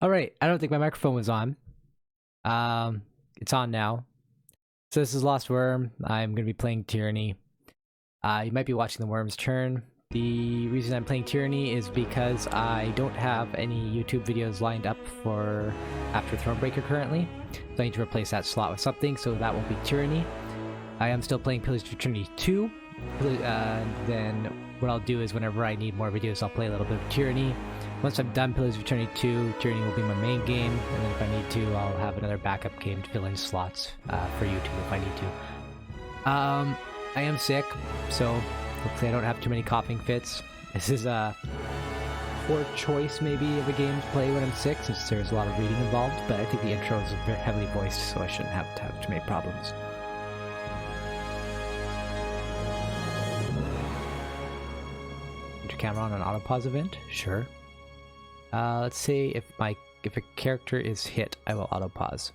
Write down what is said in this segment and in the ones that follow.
Alright, I don't think my microphone was on. It's on now. So this is Lost Worm. I'm going to be playing Tyranny. You might be watching the worm's turn. The reason I'm playing Tyranny is because I don't have any YouTube videos lined up for after Thronebreaker currently. So I need to replace that slot with something, so that will be Tyranny. I am still playing Pillars of Eternity 2. Then what I'll do is whenever I need more videos, I'll play a little bit of Tyranny. Once I'm done Pillars of Eternity 2, Tyranny will be my main game, and then if I need to, I'll have another backup game to fill in slots for YouTube if I need to. I am sick, so hopefully I don't have too many coughing fits. This is a poor choice maybe of a game to play when I'm sick, since there's a lot of reading involved, but I think the intro is very heavily voiced, so I shouldn't have to have too many problems. Put your camera on an autopause event? Sure. Let's say if a character is hit, I will autopause.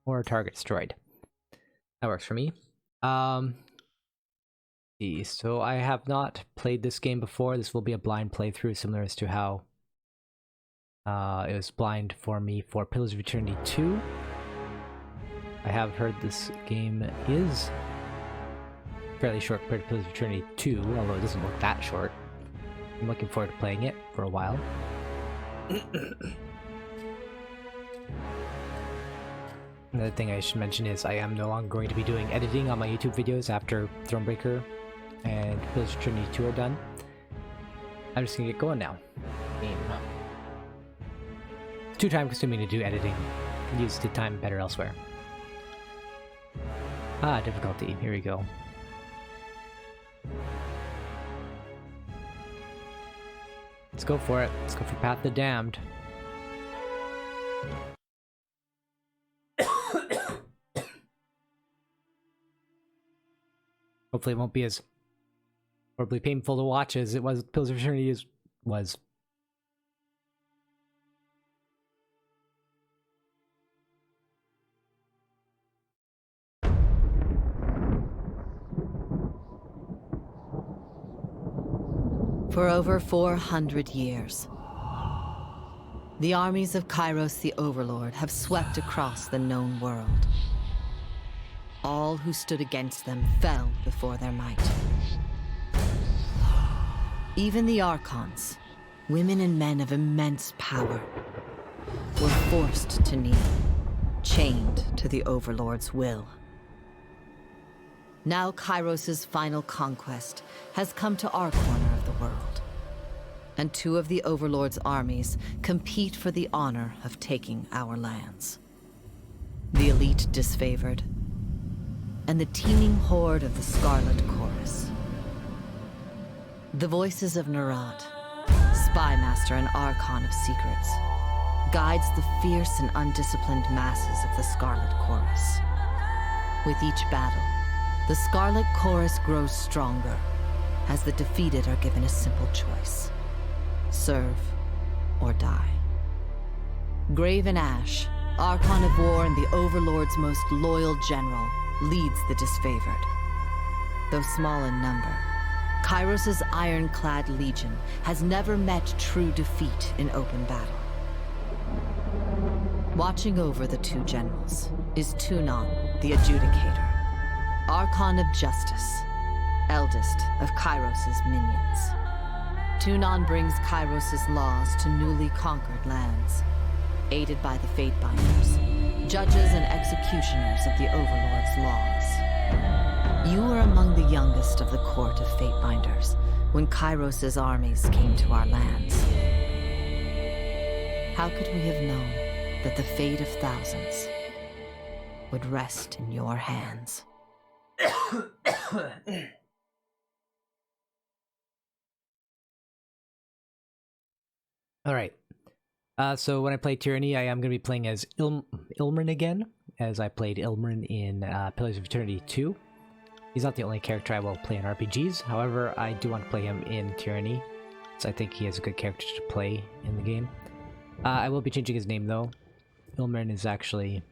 Or a target destroyed. That works for me. So I have not played this game before. This will be a blind playthrough, similar as to how it was blind for me for Pillars of Eternity 2. I have heard this game is fairly short compared to Pillars of Eternity 2, although it doesn't look that short. I'm looking forward to playing it for a while. Another thing I should mention is I am no longer going to be doing editing on my YouTube videos after Thronebreaker and Pillars of Eternity 2 are done. I'm just gonna get going now. It's too time consuming to do editing. I can use the time better elsewhere. Difficulty. Here we go. Let's go for it. Let's go for Path of the Damned. Hopefully it won't be as horribly painful to watch as it was Pillars of Eternity was. For over 400 years, the armies of Kairos the Overlord have swept across the known world. All who stood against them fell before their might. Even the Archons, women and men of immense power, were forced to kneel, chained to the Overlord's will. Now Kairos' final conquest has come to our corner of the world, and two of the Overlord's armies compete for the honor of taking our lands. The elite disfavored, and the teeming horde of the Scarlet Chorus. The voices of Nerat, spymaster and Archon of secrets, guides the fierce and undisciplined masses of the Scarlet Chorus. With each battle, the Scarlet Chorus grows stronger, as the defeated are given a simple choice: serve or die. Graven Ash, Archon of War and the Overlord's most loyal general, leads the disfavored. Though small in number, Kairos' ironclad legion has never met true defeat in open battle. Watching over the two generals is Tyranny, the Adjudicator, Archon of Justice, eldest of Kairos' minions. Tyranny brings Kairos' laws to newly conquered lands, aided by the Fatebinders, judges and executioners of the Overlord's laws. You were among the youngest of the court of Fatebinders when Kairos' armies came to our lands. How could we have known that the fate of thousands would rest in your hands? Alright. So when I play Tyranny, I am going to be playing as Ilmrin again, as I played Ilmrin in Pillars of Eternity 2. He's not the only character I will play in RPGs, however, I do want to play him in Tyranny, so I think he is a good character to play in the game. I will be changing his name though. Ilmrin is actually...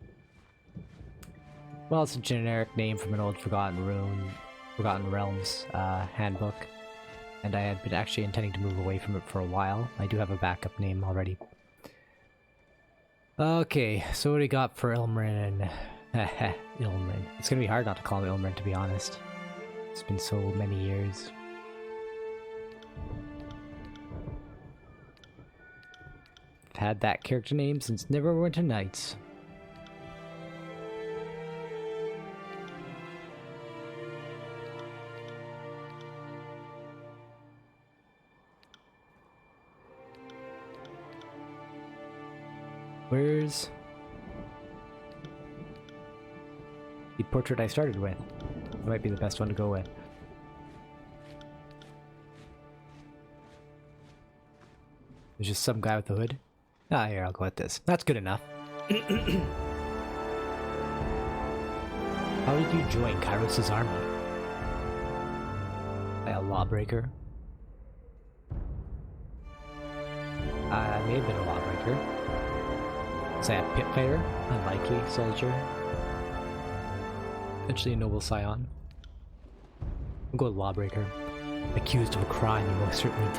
well, it's a generic name from an old forgotten rune. Forgotten Realms handbook, and I had been actually intending to move away from it for a while. I do have a backup name already. Okay, so what do we got for Ilmarin? Ilmarin. It's gonna be hard not to call him Ilmarin, to be honest. It's been so many years. I've had that character name since Neverwinter Nights. Where's the portrait I started with? It might be the best one to go with. There's just some guy with a hood. Ah, here, I'll go with this. That's good enough. How did you join Kairos' army? By a lawbreaker? I may have been a lawbreaker. Was I a pit fighter? Unlikely. Soldier? Eventually a noble scion? I'll go with lawbreaker. Accused of a crime you most certainly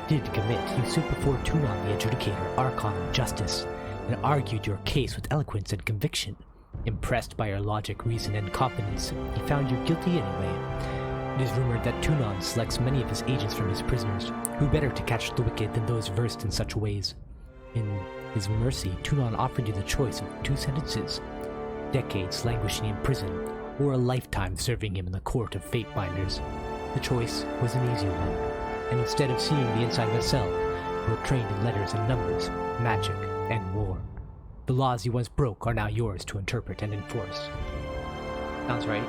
did commit, you stood before Tunon the Adjudicator, Archon of Justice, and argued your case with eloquence and conviction. Impressed by your logic, reason, and confidence, he found you guilty anyway. It is rumored that Tunon selects many of his agents from his prisoners. Who better to catch the wicked than those versed in such ways? In his mercy, Tunon offered you the choice of 2 sentences: decades languishing in prison, or a lifetime serving him in the court of Fatebinders. The choice was an easy one, and instead of seeing the inside of a cell, you were trained in letters and numbers, magic, and war. The laws you once broke are now yours to interpret and enforce. Sounds right.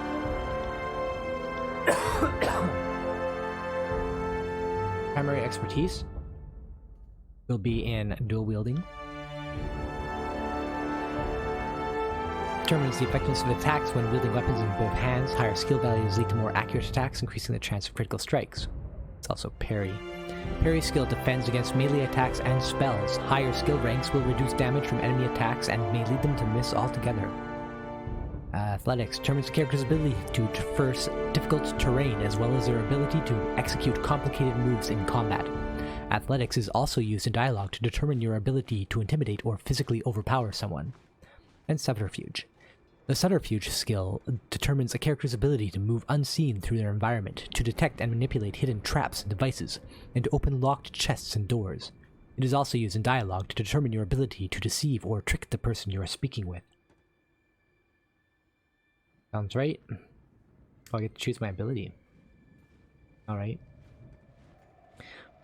Primary expertise will be in dual wielding. Determines the effectiveness of attacks when wielding weapons in both hands. Higher skill values lead to more accurate attacks, increasing the chance of critical strikes. It's also parry. Parry skill defends against melee attacks and spells. Higher skill ranks will reduce damage from enemy attacks and may lead them to miss altogether. Athletics determines the character's ability to traverse difficult terrain as well as their ability to execute complicated moves in combat. Athletics is also used in dialogue to determine your ability to intimidate or physically overpower someone. And subterfuge. The subterfuge skill determines a character's ability to move unseen through their environment, to detect and manipulate hidden traps and devices, and to open locked chests and doors. It is also used in dialogue to determine your ability to deceive or trick the person you are speaking with. Sounds right. Oh, I get to choose my ability. Alright.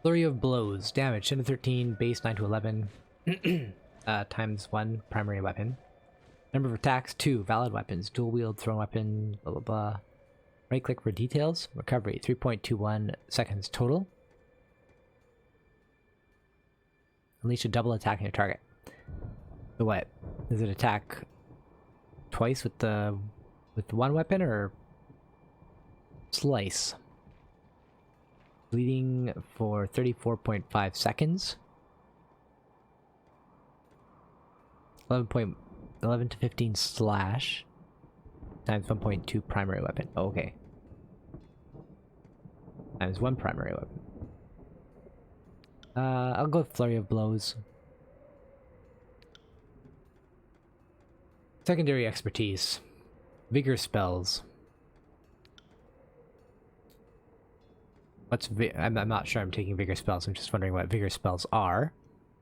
Flurry of Blows. Damage 10 to 13, base 9 to 11. Times 1 primary weapon. Number of attacks 2. Valid weapons. Dual wield, thrown weapon, blah blah blah. Right click for details. Recovery 3.21 seconds total. Unleash a double attack on your target. So what? Does it attack twice with one weapon, or slice? Bleeding for 34.5 seconds. 11 to 15 slash times 1.2 primary weapon. Oh, okay. Times 1 primary weapon. I'll go with Flurry of Blows. Secondary expertise. Vigor spells. I'm not sure I'm taking vigor spells. I'm just wondering what vigor spells are.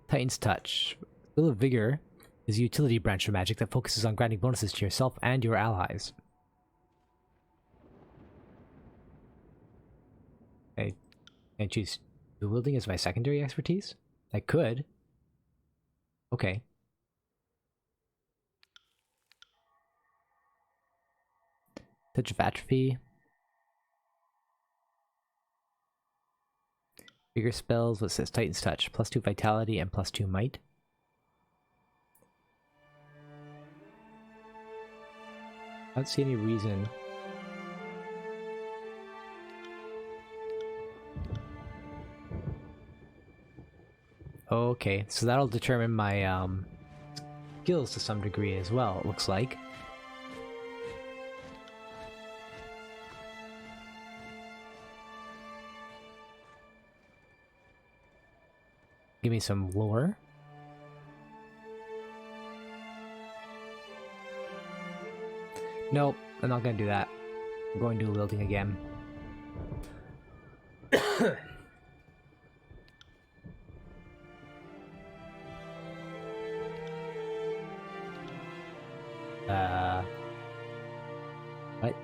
Titan's Touch. Skill of Vigor is a utility branch of magic that focuses on granting bonuses to yourself and your allies. Can I choose dual wielding as my secondary expertise? I could. Okay. Touch of Atrophy. Vigor spells, what says Titan's Touch? +2 Vitality and +2 Might. I don't see any reason. Okay, so that'll determine my skills to some degree as well, it looks like. Give me some lore. Nope, I'm not gonna do that. I'm going dual wielding again. What?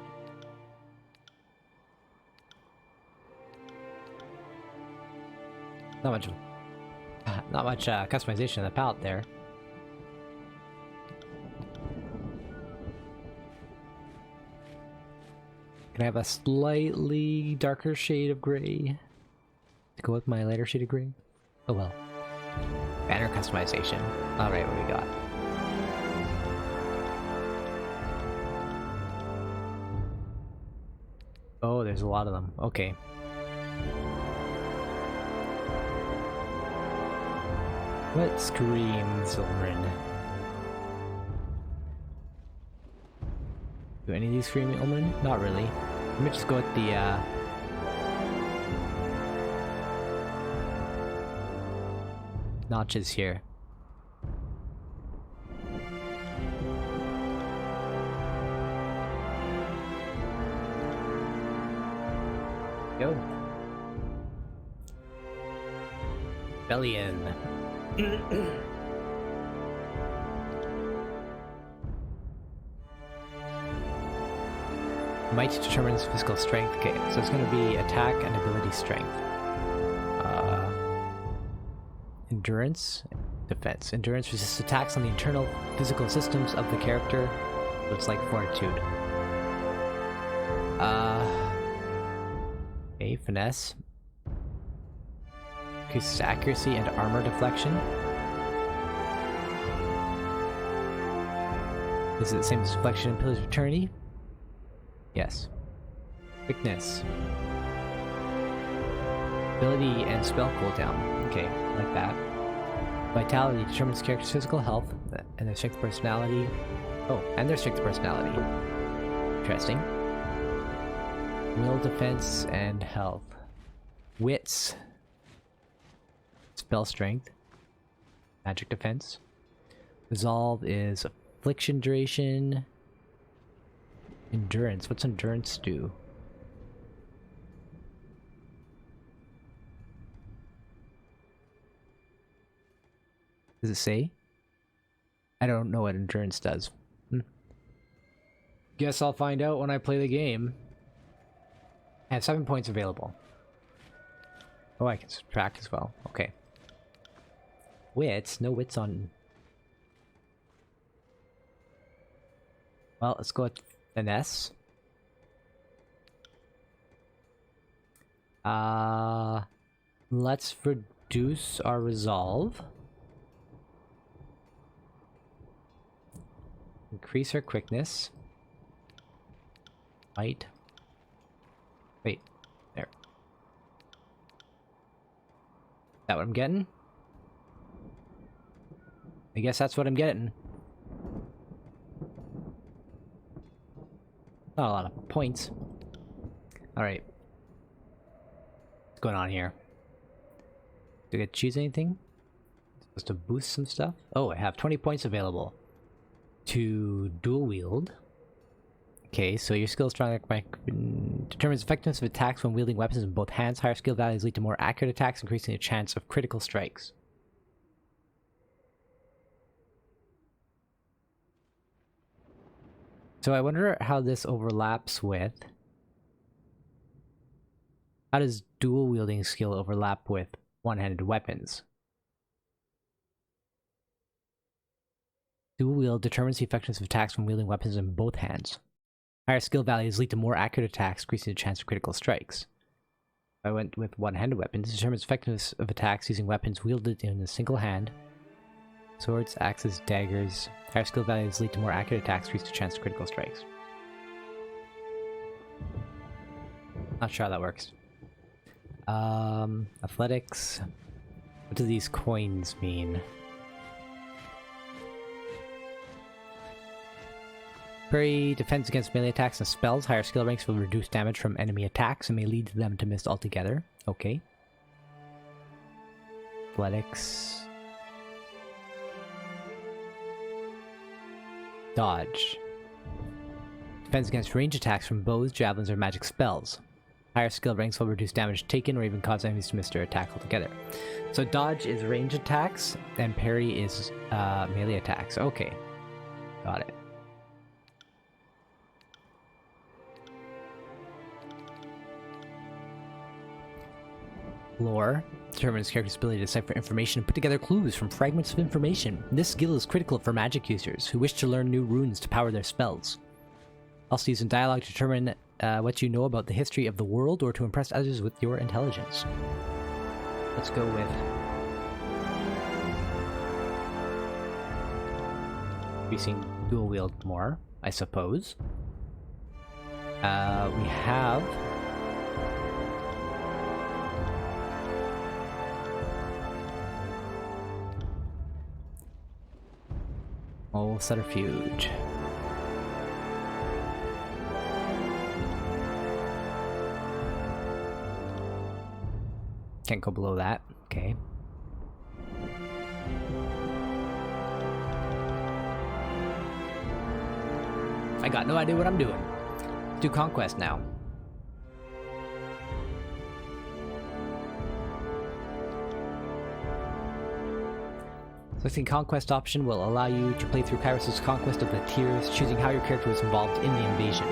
Not much customization in the palette there. Can I have a slightly darker shade of gray to go with my lighter shade of gray? Oh well. Banner customization. Alright, what do we got? Oh, there's a lot of them. Okay. What screams Ilmarin? Do any of these scream Ilmarin? Not really. Let me just go with the notches here. Go. Bellion. Might determines physical strength. Okay, so it's going to be attack and ability strength. Endurance, defense. Endurance resists attacks on the internal physical systems of the character. So it's like fortitude. Okay, finesse. Increases accuracy and armor deflection. Is it the same as deflection in Pillars of Eternity? Yes. Quickness. Ability and spell cooldown. Okay, like that. Vitality determines character's physical health and their strength personality. Oh, and their strength personality. Interesting. Will, defense, and health. Wits. Spell strength. Magic defense. Resolve is affliction duration. Endurance. What's endurance do? Does it say? I don't know what endurance does. Guess I'll find out when I play the game. I have 7 points available. Oh, I can subtract as well. Okay. Wits? No wits on... Well, let's go with finesse. Let's reduce our resolve. Increase our quickness. Might. Wait. There. Is that what I'm getting? I guess that's what I'm getting. Not a lot of points. Alright. What's going on here? Do I get to choose anything? Supposed to boost some stuff? Oh, I have 20 points available. To dual wield. Okay, so your skill strong determines effectiveness of attacks when wielding weapons in both hands. Higher skill values lead to more accurate attacks, increasing the chance of critical strikes. So I wonder how this overlaps with... How does dual wielding skill overlap with one-handed weapons? Dual wield determines the effectiveness of attacks when wielding weapons in both hands. Higher skill values lead to more accurate attacks, increasing the chance of critical strikes. I went with one-handed weapons. Determines effectiveness of attacks using weapons wielded in a single hand. Swords, axes, daggers. Higher skill values lead to more accurate attacks, increase the chance of critical strikes. Not sure how that works. Athletics. What do these coins mean? Parry defense against melee attacks and spells. Higher skill ranks will reduce damage from enemy attacks and may lead them to miss altogether. Okay. Athletics. Dodge. Defends against range attacks from bows, javelins, or magic spells. Higher skill ranks will reduce damage taken or even cause enemies to miss their attack altogether. So dodge is range attacks, and parry is melee attacks. Okay. Got it. Lore determines character's ability to decipher information and put together clues from fragments of information. This skill is critical for magic users who wish to learn new runes to power their spells. Also used in dialogue to determine what you know about the history of the world or to impress others with your intelligence. Let's go with... increasing dual wield more, I suppose. We have... Oh, subterfuge. Can't go below that. Okay. I got no idea what I'm doing. Let's do Conquest now. Selecting Conquest option will allow you to play through Kairos' Conquest of the tiers, choosing how your character was involved in the invasion.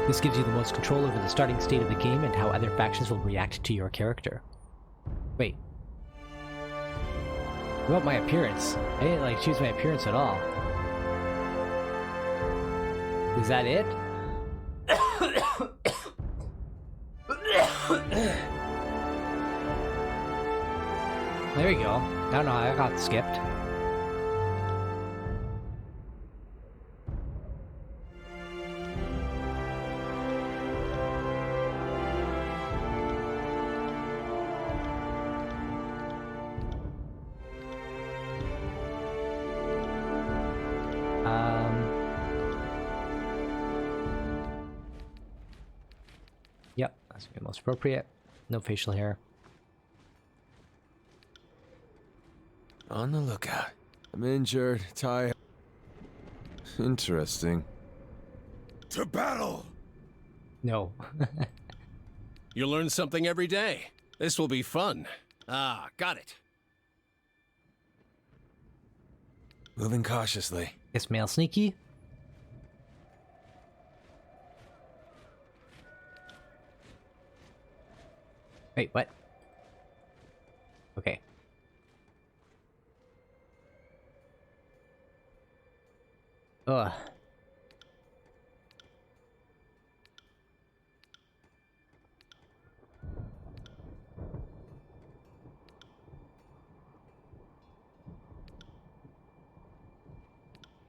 This gives you the most control over the starting state of the game and how other factions will react to your character. Wait. What about my appearance? I didn't choose my appearance at all. Is that it? There we go. I don't know how I got skipped. Yep, that's gonna be most appropriate. No facial hair. On the lookout. I'm injured, tired. Interesting. To battle! No. You learn something every day. This will be fun. Ah, got it. Moving cautiously. Ismail Sneaky. Wait, what? Okay. Ugh.